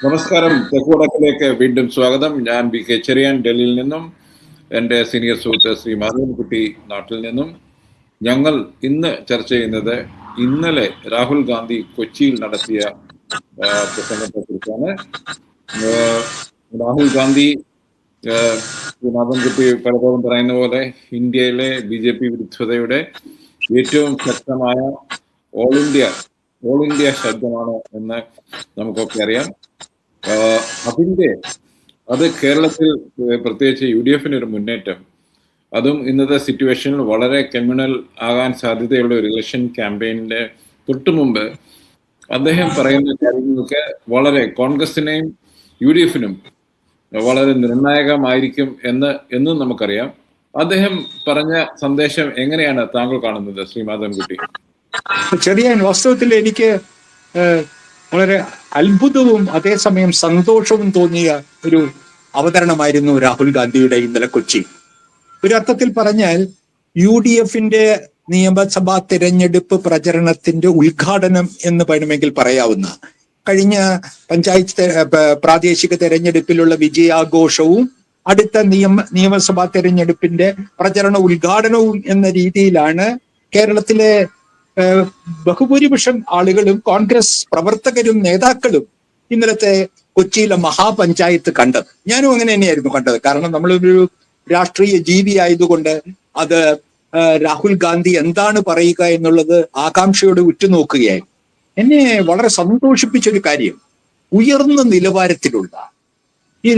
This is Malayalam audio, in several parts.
നമസ്കാരം. തെക്കുവടക്കിലേക്ക് വീണ്ടും സ്വാഗതം. ഞാൻ ബി കെ ചെറിയാൻ ഡൽഹിയിൽ നിന്നും, എൻ്റെ സീനിയർ സുഹൃത്ത് ശ്രീ മാധവൻകുട്ടി നാട്ടിൽ നിന്നും. ഞങ്ങൾ ഇന്ന് ചർച്ച ചെയ്യുന്നത് ഇന്നലെ രാഹുൽ ഗാന്ധി കൊച്ചിയിൽ നടത്തിയ പ്രസംഗത്തെ കുറിച്ചാണ്. രാഹുൽ ഗാന്ധി മാധവൻകുട്ടി പലപ്പോഴും പറയുന്ന പോലെ ഇന്ത്യയിലെ BJP വിരുദ്ധതയുടെ ഏറ്റവും ശക്തമായ ഓൾ ഇന്ത്യ ശബ്ദമാണ് എന്ന് നമുക്കൊക്കെ അറിയാം. അത് കേരളത്തിൽ പ്രത്യേകിച്ച് UDF ഒരു മുന്നേറ്റം, അതും ഇന്നത്തെ സിറ്റുവേഷനിൽ വളരെ കമ്മ്യൂണൽ ആകാൻ സാധ്യതയുള്ള ഒരു ഇലക്ഷൻ ക്യാമ്പയിനിന്റെ തൊട്ടു മുമ്പ് അദ്ദേഹം പറയുന്ന കാര്യങ്ങളൊക്കെ വളരെ കോൺഗ്രസിനെയും UDF വളരെ നിർണായകമായിരിക്കും എന്നും നമുക്കറിയാം. അദ്ദേഹം പറഞ്ഞ സന്ദേശം എങ്ങനെയാണ് താങ്കൾ കാണുന്നത്, ശ്രീ മാധവൻകുട്ടി? ചെറിയാൻ, വാസ്തവത്തിൽ എനിക്ക് വളരെ അത്ഭുതവും അതേസമയം സന്തോഷവും തോന്നിയ ഒരു അവതരണമായിരുന്നു രാഹുൽ ഗാന്ധിയുടെ ഇന്നലെ കൊച്ചി. ഒരു അർത്ഥത്തിൽ പറഞ്ഞാൽ UDF നിയമസഭാ തിരഞ്ഞെടുപ്പ് പ്രചരണത്തിന്റെ ഉദ്ഘാടനം എന്ന് വേണമെങ്കിൽ പറയാവുന്ന, കഴിഞ്ഞ പഞ്ചായത്ത് പ്രാദേശിക തെരഞ്ഞെടുപ്പിലുള്ള വിജയാഘോഷവും അടുത്ത നിയമസഭാ തെരഞ്ഞെടുപ്പിന്റെ പ്രചരണ ഉദ്ഘാടനവും എന്ന രീതിയിലാണ് കേരളത്തിലെ ബഹുഭൂരിപക്ഷം ആളുകളും കോൺഗ്രസ് പ്രവർത്തകരും നേതാക്കളും ഇന്നലത്തെ കൊച്ചിയിലെ മഹാപഞ്ചായത്ത് കണ്ടത്. ഞാനും അങ്ങനെ തന്നെയായിരുന്നു കണ്ടത്. കാരണം നമ്മളൊരു രാഷ്ട്രീയ ജീവി ആയതുകൊണ്ട് അത് രാഹുൽ ഗാന്ധി എന്താണ് പറയുക എന്നുള്ളത് ആകാംക്ഷയോടെ ഉറ്റുനോക്കുകയായിരുന്നു. എന്നെ വളരെ സന്തോഷിപ്പിച്ചൊരു കാര്യം, ഉയർന്ന നിലവാരത്തിലുള്ള ഈ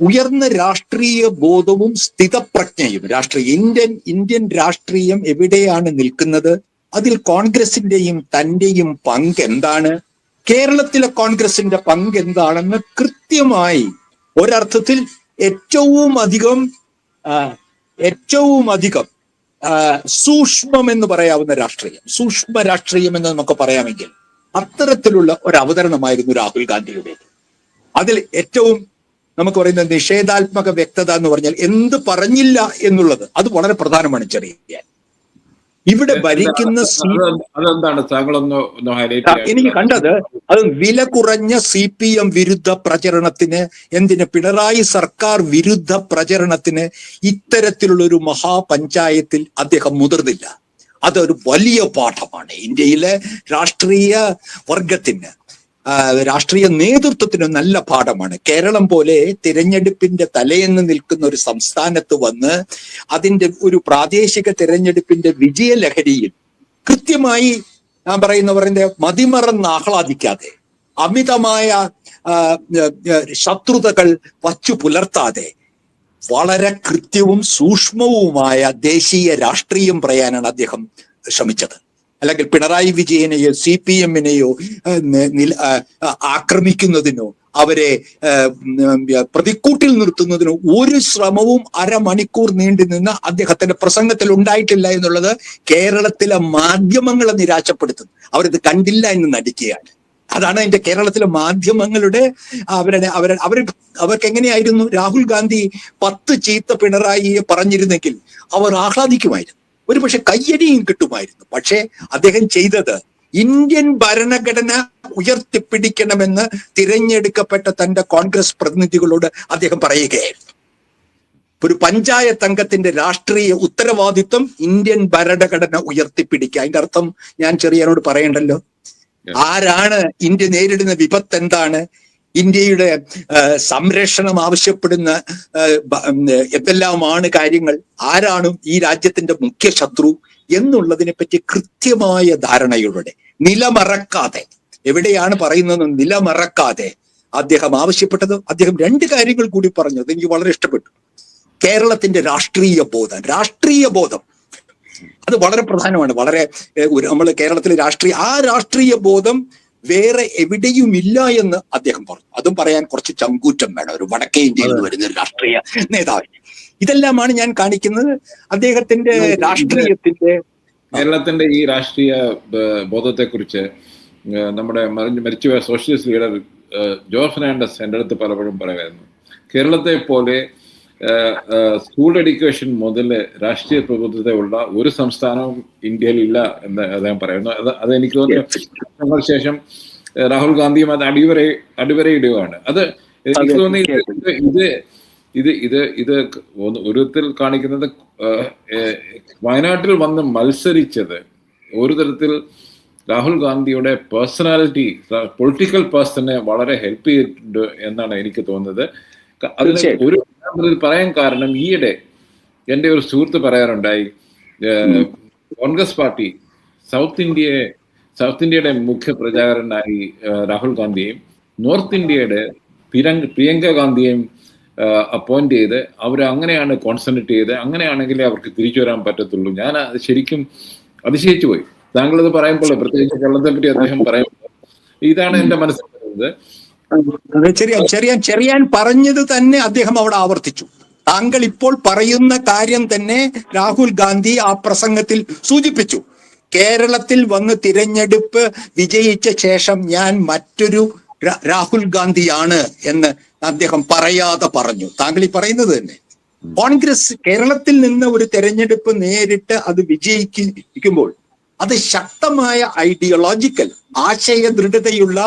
ഉയർന്ന രാഷ്ട്രീയ ബോധവും സ്ഥിതപ്രജ്ഞയും ഇന്ത്യൻ രാഷ്ട്രീയം എവിടെയാണ് നിൽക്കുന്നത്, അതിൽ കോൺഗ്രസിന്റെയും തന്റെയും പങ്ക് എന്താണ്, കേരളത്തിലെ കോൺഗ്രസിന്റെ പങ്ക് എന്താണെന്ന് കൃത്യമായി ഒരർത്ഥത്തിൽ ഏറ്റവും അധികം സൂക്ഷ്മം എന്ന് പറയാവുന്ന രാഷ്ട്രീയം, സൂക്ഷ്മ രാഷ്ട്രീയം എന്ന് നമുക്ക് പറയാമെങ്കിൽ അത്തരത്തിലുള്ള ഒരു അവതരണമായിരുന്നു രാഹുൽ ഗാന്ധിയുടെ. അതിൽ ഏറ്റവും നമുക്ക് പറയുന്ന നിഷേധാത്മക വ്യക്തത എന്ന് പറഞ്ഞാൽ എന്ത് പറഞ്ഞില്ല എന്നുള്ളത്, അത് വളരെ പ്രധാനമാണ്. ചെറിയ ഇവിടെ ഭരിക്കുന്ന എനിക്ക് കണ്ടത് അത് വില കുറഞ്ഞ CPM വിരുദ്ധ പ്രചരണത്തിന്, പിണറായി സർക്കാർ വിരുദ്ധ പ്രചരണത്തിന് ഇത്തരത്തിലുള്ള ഒരു മഹാപഞ്ചായത്തിൽ അദ്ദേഹം മുതിർന്നില്ല. അതൊരു വലിയ പാഠമാണ് ഇന്ത്യയിലെ രാഷ്ട്രീയ വർഗത്തിന്, രാഷ്ട്രീയ നേതൃത്വത്തിന് നല്ല പാഠമാണ്. കേരളം പോലെ തിരഞ്ഞെടുപ്പിന്റെ തലേന്ന് നിൽക്കുന്ന ഒരു സംസ്ഥാനത്ത് വന്ന് അതിന്റെ ഒരു പ്രാദേശിക തിരഞ്ഞെടുപ്പിന്റെ വിജയലഹരിയിൽ കൃത്യമായി ഞാൻ പറയുന്നവരുടെ മതിമറന്ന് ആഹ്ലാദിക്കാതെ, അമിതമായ ശത്രുതകൾ വച്ചു പുലർത്താതെ വളരെ കൃത്യവും സൂക്ഷ്മവുമായ ദേശീയ രാഷ്ട്രീയം പറയാനാണ് അദ്ദേഹം ശ്രമിച്ചത്. അല്ലെങ്കിൽ പിണറായി വിജയനെയോ CPM ആക്രമിക്കുന്നതിനോ അവരെ പ്രതിക്കൂട്ടിൽ നിർത്തുന്നതിനോ ഒരു ശ്രമവും അരമണിക്കൂർ നീണ്ടു നിന്ന് അദ്ദേഹത്തിന്റെ പ്രസംഗത്തിൽ ഉണ്ടായിട്ടില്ല എന്നുള്ളത് കേരളത്തിലെ മാധ്യമങ്ങളെ നിരാശപ്പെടുത്തുന്നു. അവരിത് കണ്ടില്ല എന്ന് നടിക്കുകയാണ്. അതാണ് അതിന്റെ കേരളത്തിലെ മാധ്യമങ്ങളുടെ അവർക്ക് എങ്ങനെയായിരുന്നു, രാഹുൽ ഗാന്ധി 10 ചീത്ത പിണറായിയെ പറഞ്ഞിരുന്നെങ്കിൽ അവർ ആഹ്ലാദിക്കുമായിരുന്നു, ഒരുപക്ഷെ കയ്യടിയും കിട്ടുമായിരുന്നു. പക്ഷേ അദ്ദേഹം ചെയ്തത് ഇന്ത്യൻ ഭരണഘടന ഉയർത്തിപ്പിടിക്കണമെന്ന് തിരഞ്ഞെടുക്കപ്പെട്ട തന്റെ കോൺഗ്രസ് പ്രതിനിധികളോട് അദ്ദേഹം പറയുകയായിരുന്നു. ഒരു പഞ്ചായത്ത് അംഗത്തിന്റെ രാഷ്ട്രീയ ഉത്തരവാദിത്വം ഇന്ത്യൻ ഭരണഘടന ഉയർത്തിപ്പിടിക്കുക. അതിന്റെ അർത്ഥം ഞാൻ ചെറിയാനോട് പറയണ്ടല്ലോ. ആരാണ് ഇന്ത്യ നേരിടുന്ന വിപത്ത് എന്താണ്, ഇന്ത്യയുടെ സംരക്ഷണം ആവശ്യപ്പെടുന്ന എന്തെല്ലാമാണ് കാര്യങ്ങൾ, ആരാണ് ഈ രാജ്യത്തിന്റെ മുഖ്യ ശത്രു എന്നുള്ളതിനെ പറ്റി കൃത്യമായ ധാരണയോടെ, നിലമറക്കാതെ, എവിടെയാണ് പറയുന്നത് നിലമറക്കാതെ അദ്ദേഹം ആവശ്യപ്പെട്ടത്. അദ്ദേഹം 2 കാര്യങ്ങൾ കൂടി പറഞ്ഞു, അത് എനിക്ക് വളരെ ഇഷ്ടപ്പെട്ടു. കേരളത്തിന്റെ രാഷ്ട്രീയ ബോധം അത് വളരെ പ്രധാനമാണ്. വളരെ നമ്മൾ കേരളത്തിലെ രാഷ്ട്രീയ ബോധം വേറെ എവിടെയുമില്ല എന്ന് അദ്ദേഹം പറഞ്ഞു. അതും പറയാൻ കുറച്ച് ചങ്കൂറ്റം വേണം ഒരു വടക്കേ ഇന്ത്യയിൽ നിന്ന് വരുന്ന ഒരു രാഷ്ട്രീയ നേതാവിന്. ഇതെല്ലാമാണ് ഞാൻ കാണിക്കുന്നത് അദ്ദേഹത്തിന്റെ കേരളത്തിന്റെ ഈ രാഷ്ട്രീയ ബോധത്തെ കുറിച്ച് നമ്മുടെ മരിച്ചുപോയ സോഷ്യലിസ്റ്റ് ലീഡർ ജോർജ് ഫെർണാണ്ടസ് എൻ്റെ അടുത്ത് പലപ്പോഴും പറയുമായിരുന്നു, കേരളത്തെ പോലെ സ്കൂൾ എഡ്യൂക്കേഷൻ മുതൽ രാഷ്ട്രീയ പ്രബുദ്ധതയുള്ള ഒരു സംസ്ഥാനവും ഇന്ത്യയിൽ ഇല്ല എന്ന് അദ്ദേഹം പറയുന്നു. അതെനിക്ക് തോന്നുന്നു ശേഷം രാഹുൽ ഗാന്ധിയും അത് അടിവരയിടുകയാണ്. അത് എനിക്ക് തോന്നി ഇത് ഒരു വിധത്തിൽ കാണിക്കുന്നത് വയനാട്ടിൽ വന്ന് മത്സരിച്ചത് ഒരു തരത്തിൽ രാഹുൽ ഗാന്ധിയുടെ പേഴ്സണാലിറ്റി, പൊളിറ്റിക്കൽ പേഴ്സണെ വളരെ ഹെൽപ്പ് ചെയ്തിട്ടുണ്ട് എന്നാണ് എനിക്ക് തോന്നുന്നത്. അതിന് ഒരു പറയാൻ കാരണം, ഈയിടെ എൻ്റെ ഒരു സുഹൃത്ത് പറയാറുണ്ടായി, കോൺഗ്രസ് പാർട്ടി സൗത്ത് ഇന്ത്യയുടെ മുഖ്യ പ്രചാരകനായി രാഹുൽ ഗാന്ധിയെയും നോർത്ത് ഇന്ത്യയുടെ പ്രിയങ്ക ഗാന്ധിയെയും അപ്പോയിന്റ് ചെയ്ത് അങ്ങനെയാണ് കോൺസെൻട്രേറ്റ് ചെയ്ത്, അങ്ങനെയാണെങ്കിലേ അവർക്ക് തിരിച്ചു വരാൻ പറ്റത്തുള്ളൂ. ഞാൻ ശരിക്കും അതിശയിച്ചു പോയി. താങ്കളത് പറയുമ്പോൾ, പ്രത്യേകിച്ച് കേരളത്തെ പറ്റി അദ്ദേഹം പറയുമ്പോൾ, ഇതാണ് എന്റെ മനസ്സിൽ വരുന്നത്. ചെറിയാൻ പറഞ്ഞത് തന്നെ അദ്ദേഹം അവിടെ ആവർത്തിച്ചു. താങ്കൾ ഇപ്പോൾ പറയുന്ന കാര്യം തന്നെ രാഹുൽ ഗാന്ധി ആ പ്രസംഗത്തിൽ സൂചിപ്പിച്ചു. കേരളത്തിൽ വന്ന് തിരഞ്ഞെടുപ്പ് വിജയിച്ച ശേഷം ഞാൻ മറ്റൊരു രാഹുൽ ഗാന്ധിയാണ് എന്ന് അദ്ദേഹം പറയാതെ പറഞ്ഞു. താങ്കൾ ഈ പറയുന്നത് തന്നെ കോൺഗ്രസ് കേരളത്തിൽ നിന്ന് ഒരു തെരഞ്ഞെടുപ്പ് നേരിട്ട് അത് വിജയിക്കുമ്പോൾ അത് ശക്തമായ ഐഡിയോളജിക്കൽ ആശയ ദൃഢതയുള്ള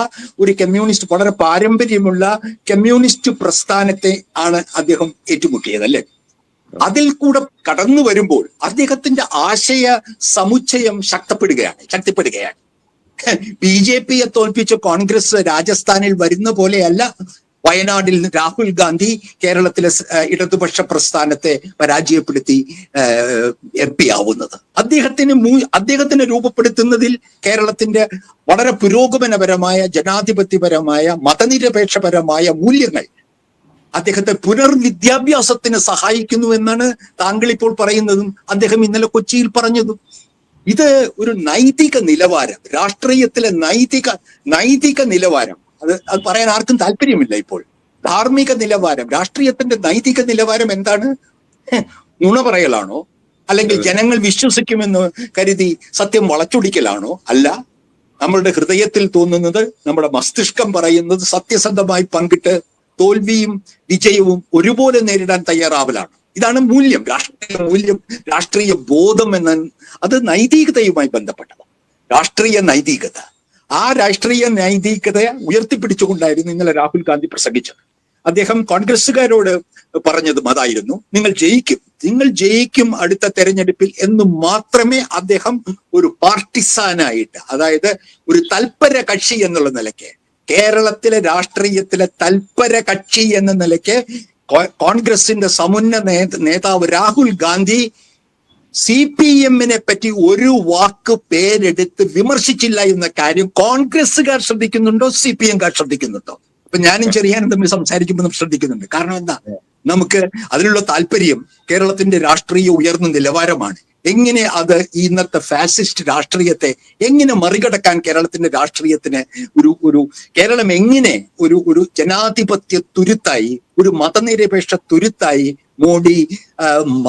ഒരു കമ്മ്യൂണിസ്റ്റ്, വളരെ പാരമ്പര്യമുള്ള കമ്മ്യൂണിസ്റ്റ് പ്രസ്ഥാനത്തെ ആണ് അദ്ദേഹം ഏറ്റുമുട്ടിയത്, അല്ലെ? അതിൽ കൂടെ കടന്നു വരുമ്പോൾ അദ്ദേഹത്തിന്റെ ആശയ സമുച്ചയം ശക്തിപ്പെടുകയാണ്. BJPയെ തോൽപ്പിച്ച കോൺഗ്രസ് രാജസ്ഥാനിൽ വരുന്ന പോലെയല്ല വയനാടിൽ രാഹുൽ ഗാന്ധി കേരളത്തിലെ ഇടതുപക്ഷ പ്രസ്ഥാനത്തെ പരാജയപ്പെടുത്തി MP ആവുന്നത്. അദ്ദേഹത്തിന് രൂപപ്പെടുത്തുന്നതിൽ കേരളത്തിന്റെ വളരെ പുരോഗമനപരമായ, ജനാധിപത്യപരമായ, മതനിരപേക്ഷപരമായ മൂല്യങ്ങൾ അദ്ദേഹത്തെ പുനർവിദ്യാഭ്യാസത്തിന് സഹായിക്കുന്നു എന്നാണ് താങ്കൾ ഇപ്പോൾ പറയുന്നതും അദ്ദേഹം ഇന്നലെ കൊച്ചിയിൽ പറഞ്ഞതും. ഇത് ഒരു നൈതിക നിലവാരം, രാഷ്ട്രീയത്തിലെ നൈതിക നിലവാരം, അത് പറയാൻ ആർക്കും താല്പര്യമില്ല ഇപ്പോൾ. ധാർമ്മിക നിലവാരം, രാഷ്ട്രീയത്തിന്റെ നൈതിക നിലവാരം എന്താണ്? നുണ പറയലാണോ? അല്ലെങ്കിൽ ജനങ്ങൾ വിശ്വസിക്കുമെന്ന് കരുതി സത്യം വളച്ചൊടിക്കലാണോ? അല്ല. നമ്മളുടെ ഹൃദയത്തിൽ തോന്നുന്നത്, നമ്മുടെ മസ്തിഷ്കം പറയുന്നത് സത്യസന്ധമായി പങ്കിട്ട് തോൽവിയും വിജയവും ഒരുപോലെ നേരിടാൻ തയ്യാറാവലാണ്. ഇതാണ് മൂല്യം, രാഷ്ട്രീയ ബോധം അത് നൈതികതയുമായി ബന്ധപ്പെട്ടത്. രാഷ്ട്രീയ നൈതികത, ആ രാഷ്ട്രീയ നൈതികതയെ ഉയർത്തിപ്പിടിച്ചുകൊണ്ടായിരുന്നു ഇന്നലെ രാഹുൽ ഗാന്ധി പ്രസംഗിച്ചത്. അദ്ദേഹം കോൺഗ്രസ്സുകാരോട് പറഞ്ഞതും അതായിരുന്നു, നിങ്ങൾ ജയിക്കും അടുത്ത തെരഞ്ഞെടുപ്പിൽ എന്ന് മാത്രമേ അദ്ദേഹം ഒരു പാർട്ടിസാനായിട്ട്, അതായത് ഒരു തൽപര കക്ഷി എന്നുള്ള നിലയ്ക്ക്, കേരളത്തിലെ രാഷ്ട്രീയത്തിലെ തൽപര കക്ഷി എന്ന നിലയ്ക്ക് കോൺഗ്രസിന്റെ സമുന്നത നേതാവ് രാഹുൽ ഗാന്ധി CPM-നെ പറ്റി ഒരു വാക്ക് പേരെടുത്ത് വിമർശിച്ചില്ല എന്ന കാര്യം കോൺഗ്രസ്സുകാർ ശ്രദ്ധിക്കുന്നുണ്ടോ, CPM-കാർ ശ്രദ്ധിക്കുന്നുണ്ടോ? അപ്പൊ ഞാനും ചെറിയാനും തമ്മിൽ സംസാരിക്കുമ്പോൾ നമ്മൾ ശ്രദ്ധിക്കുന്നുണ്ട്. കാരണം എന്താ? നമുക്ക് അതിനുള്ള താല്പര്യം കേരളത്തിന്റെ രാഷ്ട്രീയ ഉയർന്ന നിലവാരമാണ്. എങ്ങനെ അത് ഇന്നത്തെ ഫാസിസ്റ്റ് രാഷ്ട്രീയത്തെ എങ്ങനെ മറികടക്കാൻ കേരളത്തിന്റെ രാഷ്ട്രീയത്തിന് കേരളം എങ്ങനെ ഒരു ജനാധിപത്യ തുരുത്തായി, ഒരു മതനിരപേക്ഷ തുരുത്തായി മോഡി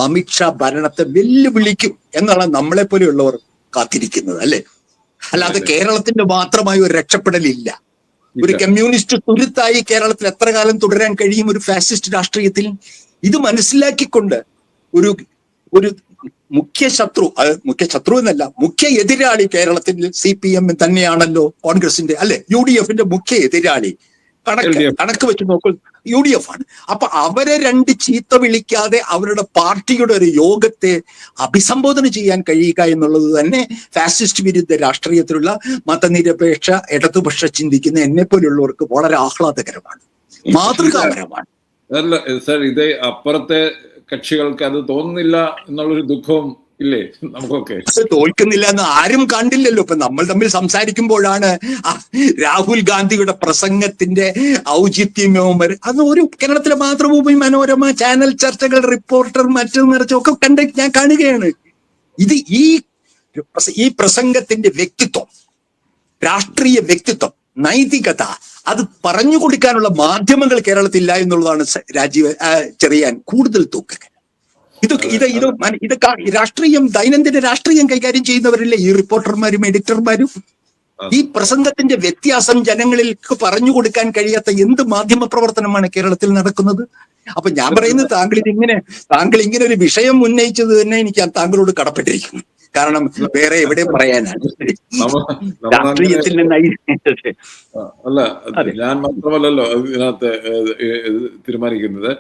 അമിത്ഷാ ഭരണത്തെ വെല്ലുവിളിക്കും എന്നുള്ള നമ്മളെ പോലെയുള്ളവർ കാത്തിരിക്കുന്നത്, അല്ലെ? അല്ലാതെ കേരളത്തിന്റെ മാത്രമായി ഒരു രക്ഷപ്പെടലില്ല. ഒരു കമ്മ്യൂണിസ്റ്റ് തുരുത്തായി കേരളത്തിൽ എത്ര കാലം തുടരാൻ കഴിയും ഒരു ഫാസിസ്റ്റ് രാഷ്ട്രീയത്തിൽ? ഇത് മനസ്സിലാക്കിക്കൊണ്ട് ഒരു മുഖ്യ ശത്രു എന്നല്ല, മുഖ്യ എതിരാളി കേരളത്തിൽ CPM തന്നെയാണല്ലോ, കോൺഗ്രസിന്റെ, അല്ലെ? UDF-ന്റെ മുഖ്യ എതിരാളി കണക്ക് വെച്ച് നോക്കും UDF ആണ്. അപ്പൊ അവരെ രണ്ട് ചീത്ത വിളിക്കാതെ അവരുടെ പാർട്ടിയുടെ ഒരു യോഗത്തെ അഭിസംബോധന ചെയ്യാൻ കഴിയുക എന്നുള്ളത് തന്നെ ഫാസിസ്റ്റ് വിരുദ്ധ രാഷ്ട്രീയത്തിലുള്ള മതനിരപേക്ഷ ഇടതുപക്ഷ ചിന്തിക്കുന്ന എന്നെ പോലുള്ളവർക്ക് വളരെ ആഹ്ലാദകരമാണ്, മാതൃകാപരമാണ്. അല്ല സർ, ഇത് അപ്പുറത്തെ കക്ഷികൾക്ക് അത് തോന്നുന്നില്ല എന്നുള്ളൊരു ദുഃഖവും ഇല്ലേ നമുക്കൊക്കെ? തോൽക്കുന്നില്ല എന്ന് ആരും കണ്ടില്ലല്ലോ. ഇപ്പൊ നമ്മൾ തമ്മിൽ സംസാരിക്കുമ്പോഴാണ് രാഹുൽ ഗാന്ധിയുടെ പ്രസംഗത്തിന്റെ ഔചിത്യമോ അത് ഒരു കേരളത്തിലെ മാതൃഭൂമി, മനോരമ, ചാനൽ ചർച്ചകൾ, റിപ്പോർട്ടർ, മറ്റു മറിച്ചൊക്കെ ഞാൻ കാണുകയാണ്. ഇത് ഈ പ്രസംഗത്തിന്റെ വ്യക്തിത്വം, രാഷ്ട്രീയ വ്യക്തിത്വം, നൈതികത, അത് പറഞ്ഞു കൊടുക്കാനുള്ള മാധ്യമങ്ങൾ കേരളത്തിലില്ല എന്നുള്ളതാണ് ചെറിയാൻ കൂടുതൽ തൂക്കുക. ഇതൊക്കെ രാഷ്ട്രീയം, ദൈനംദിന രാഷ്ട്രീയം കൈകാര്യം ചെയ്യുന്നവരല്ലേ ഈ റിപ്പോർട്ടർമാരും എഡിറ്റർമാരും? ഈ പ്രസംഗത്തിന്റെ വ്യത്യാസം ജനങ്ങളിലേക്ക് പറഞ്ഞു കൊടുക്കാൻ കഴിയാത്ത എന്ത് മാധ്യമ പ്രവർത്തനമാണ് കേരളത്തിൽ നടക്കുന്നത്? അപ്പൊ ഞാൻ പറയുന്നത്, താങ്കൾ ഇങ്ങനെ ഒരു വിഷയം ഉന്നയിച്ചത് തന്നെ എനിക്ക് താങ്കളോട് കടപ്പെട്ടിരിക്കുന്നു. കാരണം വേറെ എവിടെയും പറയാനാണ് രാഷ്ട്രീയത്തിൽ നിന്ന് അല്ല, ഞാൻ മാത്രമല്ലല്ലോ ഇതിനകത്ത് തീരുമാനിക്കുന്നത്.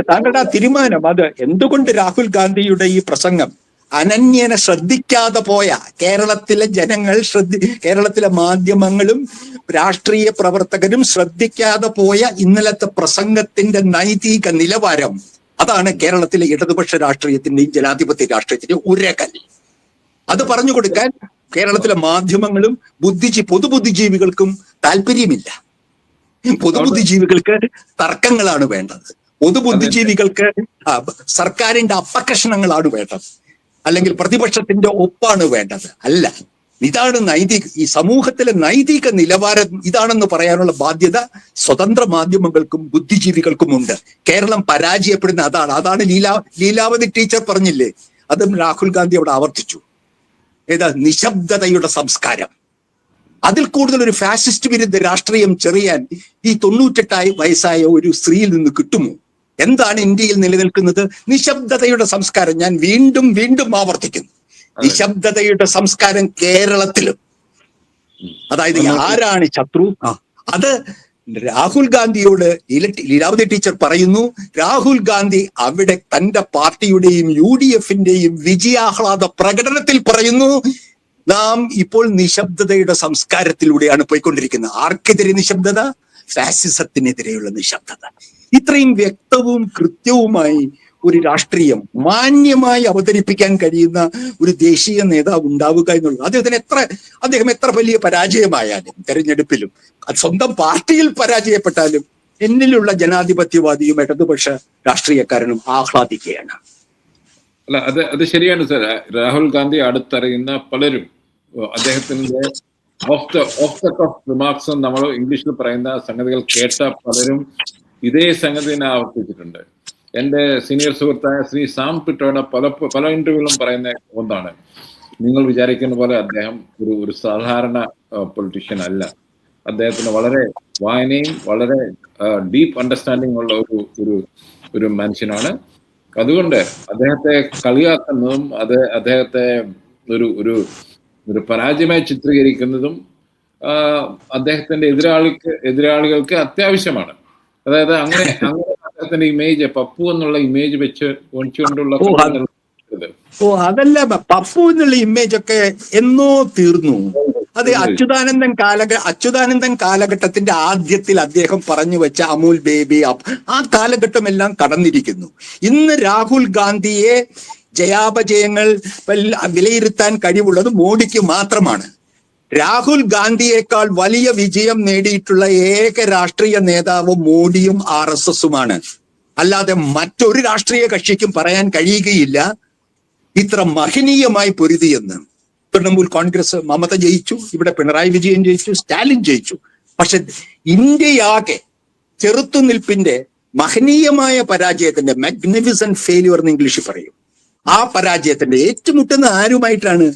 താങ്കളുടെ ആ തീരുമാനം അത് എന്തുകൊണ്ട് രാഹുൽ ഗാന്ധിയുടെ ഈ പ്രസംഗം അനന്യനെ ശ്രദ്ധിക്കാതെ പോയ കേരളത്തിലെ ജനങ്ങൾ കേരളത്തിലെ മാധ്യമങ്ങളും രാഷ്ട്രീയ പ്രവർത്തകരും ശ്രദ്ധിക്കാതെ പോയ ഇന്നലത്തെ പ്രസംഗത്തിന്റെ നൈതിക നിലവാരം, അതാണ് കേരളത്തിലെ ഇടതുപക്ഷ രാഷ്ട്രീയത്തിന്റെയും ജനാധിപത്യ രാഷ്ട്രീയത്തിന്റെയും ഉരകൽ. അത് പറഞ്ഞു കൊടുക്കാൻ കേരളത്തിലെ മാധ്യമങ്ങളും പൊതുബുദ്ധിജീവികൾക്കും താല്പര്യമില്ല. പൊതുബുദ്ധിജീവികൾക്ക് തർക്കങ്ങളാണ് വേണ്ടത്. പൊതുബുദ്ധിജീവികൾക്ക് സർക്കാരിന്റെ അപകർഷണങ്ങളാണ് വേണ്ടത്, അല്ലെങ്കിൽ പ്രതിപക്ഷത്തിന്റെ ഒപ്പാണ് വേണ്ടത്. അല്ല, ഇതാണ് ഈ സമൂഹത്തിലെ നൈതിക നിലവാരം ഇതാണെന്ന് പറയാനുള്ള ബാധ്യത സ്വതന്ത്ര മാധ്യമങ്ങൾക്കും ബുദ്ധിജീവികൾക്കും ഉണ്ട്. കേരളം പരാജയപ്പെടുന്ന അതാണ് ലീലാവതി ടീച്ചർ പറഞ്ഞില്ലേ, അതും രാഹുൽ ഗാന്ധി അവിടെ ആവർത്തിച്ചു. നിശബ്ദതയുടെ സംസ്കാരം. അതിൽ കൂടുതൽ ഒരു ഫാസിസ്റ്റ് വിരുദ്ധ രാഷ്ട്രീയം ചെറിയാൻ ഈ 98 വയസ്സായ ഒരു സ്ത്രീയിൽ നിന്ന് കിട്ടുമോ? എന്താണ് ഇന്ത്യയിൽ നിലനിൽക്കുന്നത്? നിശബ്ദതയുടെ സംസ്കാരം. ഞാൻ വീണ്ടും വീണ്ടും ആവർത്തിക്കുന്നു, നിശബ്ദതയുടെ സംസ്കാരം കേരളത്തിലും. അതായത് ആരാണ് ശത്രു? അത് രാഹുൽ ഗാന്ധിയോട് ലീലാവതി ടീച്ചർ പറയുന്നു, രാഹുൽ ഗാന്ധി അവിടെ തന്റെ പാർട്ടിയുടെയും UDF-ന്റെയും വിജയാഹ്ലാദ പ്രകടനത്തിൽ പറയുന്നു, നാം ഇപ്പോൾ നിശബ്ദതയുടെ സംസ്കാരത്തിലൂടെയാണ് പോയിക്കൊണ്ടിരിക്കുന്നത്. ആർക്കെതിരെ നിശബ്ദത? ഫാസിസത്തിനെതിരെയുള്ള നിശബ്ദത. ഇത്രയും വ്യക്തവും കൃത്യവുമായി ഒരു രാഷ്ട്രീയം മാന്യമായി അവതരിപ്പിക്കാൻ കഴിയുന്ന ഒരു ദേശീയ നേതാവ് ഉണ്ടാവുക എന്നുള്ളത് അദ്ദേഹം എത്ര വലിയ പരാജയമായാലും തെരഞ്ഞെടുപ്പിലും സ്വന്തം പാർട്ടിയിൽ പരാജയപ്പെട്ടാലും എന്നിലുള്ള ജനാധിപത്യവാദിയും ഇടതുപക്ഷ രാഷ്ട്രീയക്കാരനും ആഹ്ലാദിക്കുകയാണ്. അല്ല, അത് ശരിയാണ് സർ. രാഹുൽ ഗാന്ധി അടുത്തറിയുന്ന പലരും അദ്ദേഹത്തിന്റെ ഓഫ് ദ കഫ് റിമാർക്സ് നമ്മൾ ഇംഗ്ലീഷിൽ പറയുന്ന സംഗതികൾ കേട്ട പലരും ഇതേ സംഗതി തന്നെ ആവർത്തിച്ചിട്ടുണ്ട്. എന്റെ സീനിയർ സുഹൃത്തായ ശ്രീ സാം പിട്രോയുടെ പല ഇന്റർവ്യൂകളും പറയുന്ന ഒന്നാണ്, നിങ്ങൾ വിചാരിക്കുന്ന പോലെ അദ്ദേഹം ഒരു സാധാരണ പൊളിറ്റീഷ്യൻ അല്ല. അദ്ദേഹത്തിന് വളരെ വായനയും വളരെ ഡീപ്പ് അണ്ടർസ്റ്റാൻഡിങ് ഉള്ള ഒരു മനുഷ്യനാണ്. അതുകൊണ്ട് അദ്ദേഹത്തെ കളിയാക്കുന്നതും അദ്ദേഹത്തെ ഒരു പരാജയമായി ചിത്രീകരിക്കുന്നതും അദ്ദേഹത്തിന്റെ എതിരാളികൾക്ക് അത്യാവശ്യമാണ്. അതായത് അങ്ങനെ അദ്ദേഹത്തിന്റെ ഇമേജ് പപ്പു എന്നുള്ള ഇമേജ് വെച്ചുകൊണ്ടുള്ള അതല്ല, പപ്പു എന്നുള്ള ഇമേജ് ഒക്കെ എന്നോ തീർന്നു. അത് അച്യുതാനന്ദൻ കാലഘട്ടത്തിന്റെ ആദ്യത്തിൽ അദ്ദേഹം പറഞ്ഞു വെച്ച അമൂൽ ബേബി ആ കാലഘട്ടം എല്ലാം കടന്നിരിക്കുന്നു. ഇന്ന് രാഹുൽ ഗാന്ധിയെ ജയാപജയങ്ങൾ വിലയിരുത്താൻ കഴിവുള്ളത് മോഡിക്ക് മാത്രമാണ്. രാഹുൽ ഗാന്ധിയേക്കാൾ വലിയ വിജയം നേടിയിട്ടുള്ള ഏക രാഷ്ട്രീയ നേതാവ് മോഡിയും RSSുമാണ്. അല്ലാതെ മറ്റൊരു രാഷ്ട്രീയ കക്ഷിക്കും പറയാൻ കഴിയുകയില്ല ഇത്ര മഹനീയമായി പൊരുതിയെന്ന്. തൃണമൂൽ കോൺഗ്രസ് മമത ജയിച്ചു, ഇവിടെ പിണറായി വിജയൻ ജയിച്ചു, സ്റ്റാലിൻ ജയിച്ചു. പക്ഷെ ഇന്ത്യയാകെ ചെറുത്തുനിൽപ്പിന്റെ മഹനീയമായ പരാജയത്തിന്റെ മാഗ്നിഫിസന്റ് ഫെയിലിയർ എന്ന് ഇംഗ്ലീഷിൽ പറയും. ആ പരാജയത്തിന്റെ ഏറ്റുമുട്ടുന്ന ആരുമായിട്ടാണ്?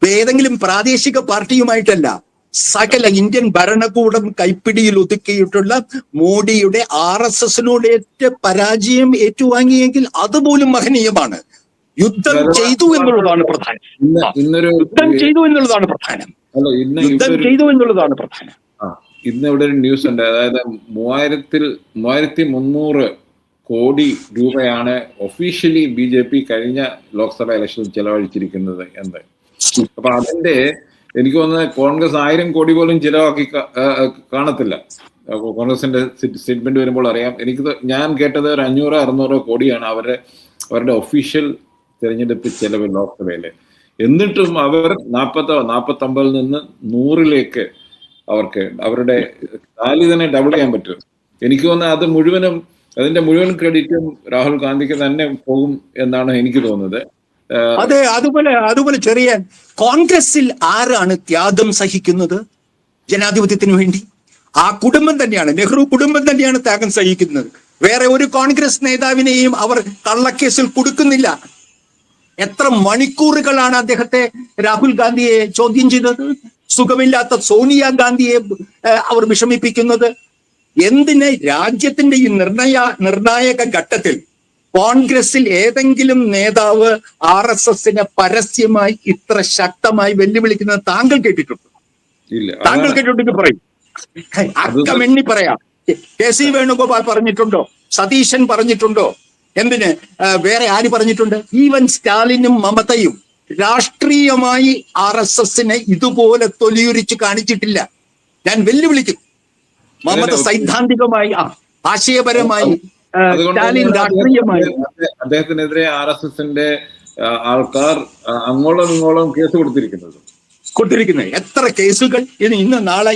ഏതെങ്കിലും പ്രാദേശിക പാർട്ടിയുമായിട്ടല്ല, സകല ഇന്ത്യൻ ഭരണകൂടം കൈപ്പിടിയിൽ ഒതുക്കിയിട്ടുള്ള മോഡിയുടെ RSSനോട് പരാജയം ഏറ്റുവാങ്ങിയെങ്കിൽ അതുപോലും മഹനീയമാണ്. യുദ്ധം ചെയ്തു എന്നുള്ളതാണ് പ്രധാനം. ഇന്ന് ഇവിടെ ഒരു ന്യൂസ് ഉണ്ട്. അതായത് 3300 കോടി രൂപയാണ് ഒഫീഷ്യലി BJP കഴിഞ്ഞ ലോക്സഭ ഇലക്ഷനിൽ ചെലവഴിച്ചിരിക്കുന്നത് എന്ന്. അപ്പൊ അതിന്റെ എനിക്ക് തോന്നുന്നത് കോൺഗ്രസ് 1000 കോടി പോലും ചിലവാക്കി കാണത്തില്ല. കോൺഗ്രസിന്റെ സ്റ്റേറ്റ്മെന്റ് വരുമ്പോൾ അറിയാം. ഞാൻ കേട്ടത് ഒരു 500-600 കോടിയാണ് അവരുടെ ഒഫീഷ്യൽ തെരഞ്ഞെടുപ്പ് ചെലവ് ലോക്സഭയില്. എന്നിട്ടും അവർ 49 നിന്ന് 100ലേക്ക് അവർക്ക് അവരുടെ റാലി തന്നെ ഡബിൾ ചെയ്യാൻ പറ്റും. എനിക്ക് തോന്നുന്നത് അതിന്റെ മുഴുവൻ ക്രെഡിറ്റും രാഹുൽ ഗാന്ധിക്ക് തന്നെ പോകും എന്നാണ് എനിക്ക് തോന്നുന്നത്. അതെ, അതുപോലെ ചെറിയ കോൺഗ്രസിൽ ആരാണ് ത്യാഗം സഹിക്കുന്നത് ജനാധിപത്യത്തിന് വേണ്ടി? ആ കുടുംബം തന്നെയാണ്, നെഹ്റു കുടുംബം തന്നെയാണ് ത്യാഗം സഹിക്കുന്നത്. വേറെ ഒരു കോൺഗ്രസ് നേതാവിനെയും അവർ കള്ളക്കേസിൽ കൊടുക്കുന്നില്ല. എത്ര മണിക്കൂറുകളാണ് രാഹുൽ ഗാന്ധിയെ ചോദ്യം ചെയ്തത്? സുഖമില്ലാത്ത സോണിയ ഗാന്ധിയെ അവർ വിഷമിപ്പിക്കുന്നത് എന്തിന്? രാജ്യത്തിന്റെ ഈ നിർണായക ഘട്ടത്തിൽ കോൺഗ്രസിൽ ഏതെങ്കിലും നേതാവ് RSSനെ പരസ്യമായി ഇത്ര ശക്തമായി വെല്ലുവിളിക്കുന്നത് താങ്കൾ കേട്ടിട്ടുണ്ടോ? ഇല്ല. താങ്കൾ കേട്ടിട്ടുണ്ടെങ്കിൽ പറയും. അക്കമെണ്ണി പറയാം. KC വേണുഗോപാൽ പറഞ്ഞിട്ടുണ്ടോ? സതീശൻ പറഞ്ഞിട്ടുണ്ടോ? എന്തിന് വേറെ ആര് പറഞ്ഞിട്ടുണ്ട്? ഈവൻ സ്റ്റാലിനും മമതയും രാഷ്ട്രീയമായി RSSനെ ഇതുപോലെ തൊലിയുരിച്ച് കാണിച്ചിട്ടില്ല. ഞാൻ വെല്ലുവിളിക്കും. മമത സൈദ്ധാന്തികമായി ആശയപരമായി, സ്റ്റാലിൻ രാഷ്ട്രീയമായി. അദ്ദേഹത്തിനെതിരെ RSSന്റെ ആൾക്കാർ അങ്ങോളം ഇങ്ങോളം കേസ് കൊടുത്തിരിക്കുന്നത്. എത്ര കേസുകൾ!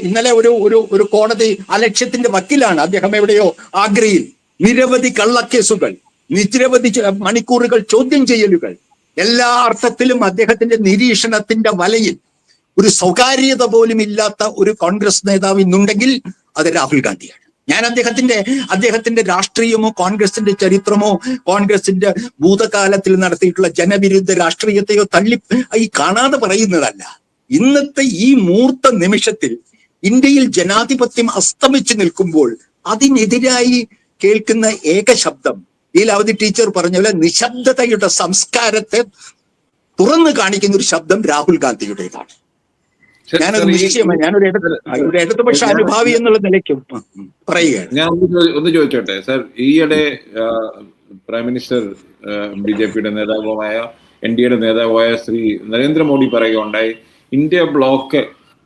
ഇന്നലെ ഒരു കോടതി അലക്ഷ്യത്തിന്റെ വക്കീലാണ് അദ്ദേഹം, എവിടെയോ ആഗ്രയിൽ. നിരവധി കള്ളക്കേസുകൾ, നിരവധി മണിക്കൂറുകൾ ചോദ്യം ചെയ്യലുകൾ. എല്ലാ അർത്ഥത്തിലും അദ്ദേഹത്തിന്റെ നിരീക്ഷണത്തിന്റെ വലയിൽ ഒരു സ്വകാര്യത പോലും ഇല്ലാത്ത ഒരു കോൺഗ്രസ് നേതാവ് ഇന്നുണ്ടെങ്കിൽ അത് രാഹുൽ ഗാന്ധിയാണ്. ഞാൻ അദ്ദേഹത്തിന്റെ രാഷ്ട്രീയമോ കോൺഗ്രസിന്റെ ചരിത്രമോ കോൺഗ്രസിന്റെ ഭൂതകാലത്തിൽ നടത്തിയിട്ടുള്ള ജനവിരുദ്ധ രാഷ്ട്രീയത്തെയോ കാണാതെ പറയുന്നതല്ല. ഇന്നത്തെ ഈ മൂർത്ത നിമിഷത്തിൽ ഇന്ത്യയിൽ ജനാധിപത്യം അസ്തമിച്ചു നിൽക്കുമ്പോൾ അതിനെതിരായി കേൾക്കുന്ന ഏക ശബ്ദം, ലീലാവതി ടീച്ചർ പറഞ്ഞ പോലെ നിശബ്ദതയുടെ സംസ്കാരത്തെ തുറന്നു കാണിക്കുന്ന ഒരു ശബ്ദം രാഹുൽ ഗാന്ധിയുടേതാണ്. ഞാനത് നിശ്ചയമായി ഞാനൊരു ഇടതുപക്ഷ അനുഭാവി എന്നുള്ള നിലയ്ക്കും പറയുകയാണ്. ഞാൻ ഒന്ന് ചോദിച്ചോട്ടെ സർ, ഈയിടെ പ്രൈം മിനിസ്റ്റർ BJPയുടെ നേതാവുമായ NDAയുടെ നേതാവായ ശ്രീ നരേന്ദ്രമോദി പറയുകയുണ്ടായി, ഇന്ത്യ ബ്ലോക്ക്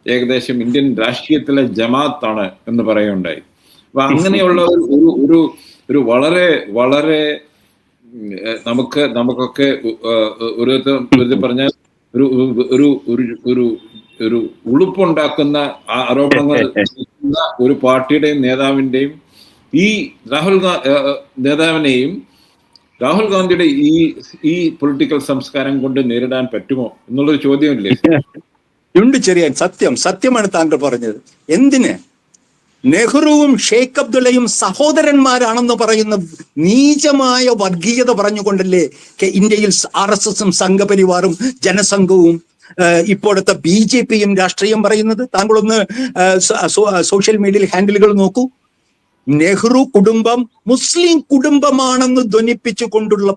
ഏകദേശം ഇന്ത്യൻ രാഷ്ട്രീയത്തിലെ ജമാഅത്താണ് എന്ന് പറയുകയുണ്ടായി. അപ്പൊ അങ്ങനെയുള്ള ഒരു വളരെ വളരെ നമുക്കൊക്കെ ഒരു പറഞ്ഞാൽ ഒരു ഉളുപ്പുണ്ടാക്കുന്ന ആരോപണങ്ങൾ ഒരു പാർട്ടിയുടെയും നേതാവിന്റെയും ഈ നേതാവിനെയും രാഹുൽ ഗാന്ധിയുടെ ഈ പൊളിറ്റിക്കൽ സംസ്കാരം കൊണ്ട് നേരിടാൻ പറ്റുമോ എന്നുള്ളൊരു ചോദ്യമില്ലേ? ഉണ്ട് ചെറിയാൻ. സത്യമാണ് താങ്കൾ പറഞ്ഞത്. എന്തിന് നെഹ്റുവും ഷെയ്ഖ് അബ്ദുള്ളയും സഹോദരന്മാരാണെന്ന് പറയുന്ന നീചമായ വർഗീയത പറഞ്ഞുകൊണ്ടല്ലേ ഇന്ത്യയിൽ RSSും സംഘപരിവാറും ജനസംഘവും ഇപ്പോഴത്തെ BJPയും രാഷ്ട്രീയം പറയുന്നത്? താങ്കളൊന്ന് സോഷ്യൽ മീഡിയയിൽ ഹാൻഡിലുകൾ നോക്കൂ. നെഹ്റു കുടുംബം മുസ്ലിം കുടുംബമാണെന്ന് ധ്വനിപ്പിച്ചുകൊണ്ടുള്ള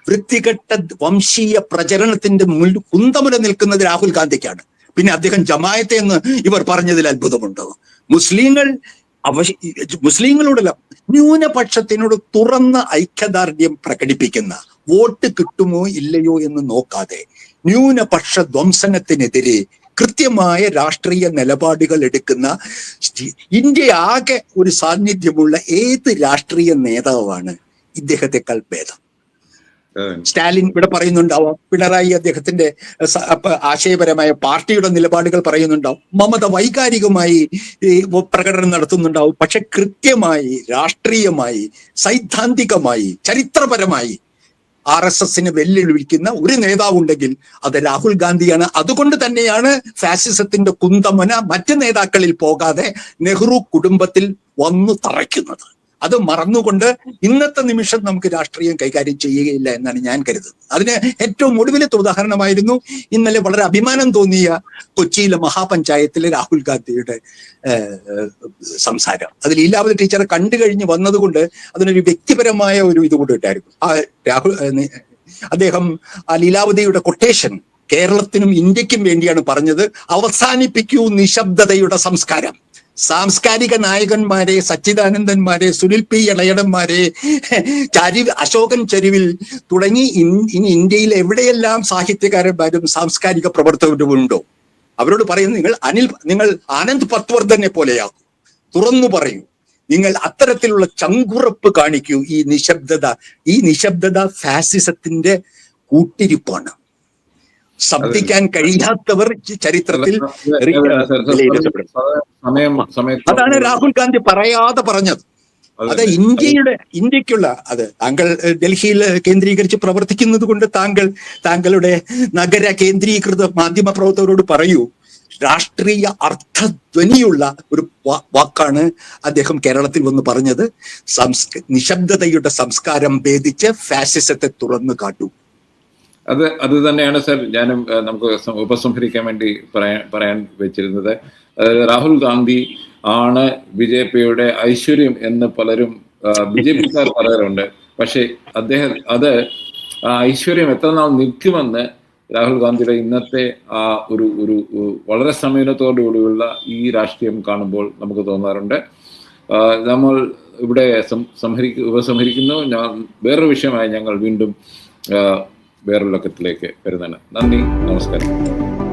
വൃത്തികെട്ട വംശീയ പ്രചരണത്തിന്റെ കുന്തമുന നിൽക്കുന്നത് രാഹുൽ ഗാന്ധിക്കാണ്. പിന്നെ അദ്ദേഹം ജമായത്തെ എന്ന് ഇവർ പറഞ്ഞതിൽ അത്ഭുതമുണ്ടോ? മുസ്ലിങ്ങളോടല്ല, ന്യൂനപക്ഷത്തിനോട് തുറന്ന ഐക്യദാർഢ്യം പ്രകടിപ്പിക്കുന്ന, വോട്ട് കിട്ടുമോ ഇല്ലയോ എന്ന് നോക്കാതെ ന്യൂനപക്ഷ ധ്വംസനത്തിനെതിരെ കൃത്യമായ രാഷ്ട്രീയ നിലപാടുകൾ എടുക്കുന്ന ഇന്ത്യ ആകെ ഒരു സാന്നിധ്യമുള്ള ഏത് രാഷ്ട്രീയ നേതാവാണ് ഇദ്ദേഹത്തെക്കാൾ ഭേദം? സ്റ്റാലിൻ ഇവിടെ പറയുന്നുണ്ടാവാം, പിണറായി അദ്ദേഹത്തിന്റെ ആശയപരമായ പാർട്ടിയുടെ നിലപാടുകൾ പറയുന്നുണ്ടാവും, മമത വൈകാരികമായി പ്രകടനം നടത്തുന്നുണ്ടാവും. പക്ഷെ കൃത്യമായി രാഷ്ട്രീയമായി സൈദ്ധാന്തികമായി ചരിത്രപരമായി RSSനെ വെല്ലുവിളിക്കുന്ന ഒരു നേതാവുണ്ടെങ്കിൽ അത് രാഹുൽ ഗാന്ധിയാണ്. അതുകൊണ്ട് തന്നെയാണ് ഫാസിസത്തിന്റെ കുന്തമന മറ്റ് നേതാക്കളിൽ പോകാതെ നെഹ്റു കുടുംബത്തിൽ വന്നു തറയ്ക്കുന്നത്. അത് മറന്നുകൊണ്ട് ഇന്നത്തെ നിമിഷം നമുക്ക് രാഷ്ട്രീയം കൈകാര്യം ചെയ്യുകയില്ല എന്നാണ് ഞാൻ കരുതുന്നത്. അതിന് ഏറ്റവും ഒടുവിലത്തെ ഉദാഹരണമായിരുന്നു ഇന്നലെ വളരെ അഭിമാനം തോന്നിയ കൊച്ചിയിലെ മഹാപഞ്ചായത്തിലെ രാഹുൽ ഗാന്ധിയുടെ സംസാരം. അത് ലീലാവതി ടീച്ചറെ കണ്ടു കഴിഞ്ഞ് വന്നതുകൊണ്ട് അതിനൊരു വ്യക്തിപരമായ ഒരു ഇത് കൂടെ ഇട്ടായിരുന്നു. അദ്ദേഹം ലീലാവതിയുടെ കൊട്ടേഷൻ കേരളത്തിനും ഇന്ത്യക്കും വേണ്ടിയാണ് പറഞ്ഞത്. അവസാനിപ്പിക്കൂ നിശബ്ദതയുടെ സംസ്കാരം. സാംസ്കാരിക നായകന്മാരെ, സച്ചിദാനന്ദന്മാരെ, സുനിൽ P. ഇളയടന്മാരെ, അശോകൻ ചരുവിൽ തുടങ്ങി ഇനി ഇന്ത്യയിൽ എവിടെയെല്ലാം സാഹിത്യകാരന്മാരും സാംസ്കാരിക പ്രവർത്തകരും ഉണ്ടോ അവരോട് പറയുന്നു, നിങ്ങൾ ആനന്ദ് പത്വർദ്ധനെ പോലെയാകൂ, തുറന്നു പറയൂ, നിങ്ങൾ അത്തരത്തിലുള്ള ചങ്കുറപ്പ് കാണിക്കൂ. ഈ നിശബ്ദത ഫാസിസത്തിന്റെ കൂട്ടിരിപ്പാണ്. ശബ്ദിക്കാൻ കഴിയാത്തവർ ചരിത്രത്തിൽ അതാണ് രാഹുൽ ഗാന്ധി പറയാതെ പറഞ്ഞത്. അത് ഇന്ത്യക്കുള്ള അത് താങ്കൾ ഡൽഹിയിൽ കേന്ദ്രീകരിച്ച് പ്രവർത്തിക്കുന്നത് കൊണ്ട് താങ്കളുടെ നഗര കേന്ദ്രീകൃത മാധ്യമ പ്രവർത്തകരോട് പറയൂ, രാഷ്ട്രീയ അർത്ഥധ്വനിയുള്ള ഒരു വാക്കാണ് അദ്ദേഹം കേരളത്തിൽ വന്ന് പറഞ്ഞത്. നിശബ്ദതയുടെ സംസ്കാരം ഭേദിച്ച് ഫാസിസത്തെ തുറന്നു കാട്ടൂ. അത് തന്നെയാണ് സർ ഞാനും നമുക്ക് ഉപസംഹരിക്കാൻ വേണ്ടി പറയാൻ വെച്ചിരുന്നത്. രാഹുൽ ഗാന്ധി ആണ് BJPയുടെ ഐശ്വര്യം എന്ന് പലരും BJPക്കാർ പറയാറുണ്ട്. പക്ഷേ അത് ആ ഐശ്വര്യം എത്ര നാൾ നിൽക്കുമെന്ന് രാഹുൽ ഗാന്ധിയുടെ ഇന്നത്തെ ആ ഒരു വളരെ സമീപനത്തോടുകൂടിയുള്ള ഈ രാഷ്ട്രീയം കാണുമ്പോൾ നമുക്ക് തോന്നാറുണ്ട്. നമ്മൾ ഇവിടെ ഉപസംഹരിക്കുന്നു. വേറൊരു വിഷയമായി ഞങ്ങൾ വീണ്ടും വേറൊരു ലക്കത്തിലേക്ക് വരുന്നതാണ്. നന്ദി, നമസ്കാരം.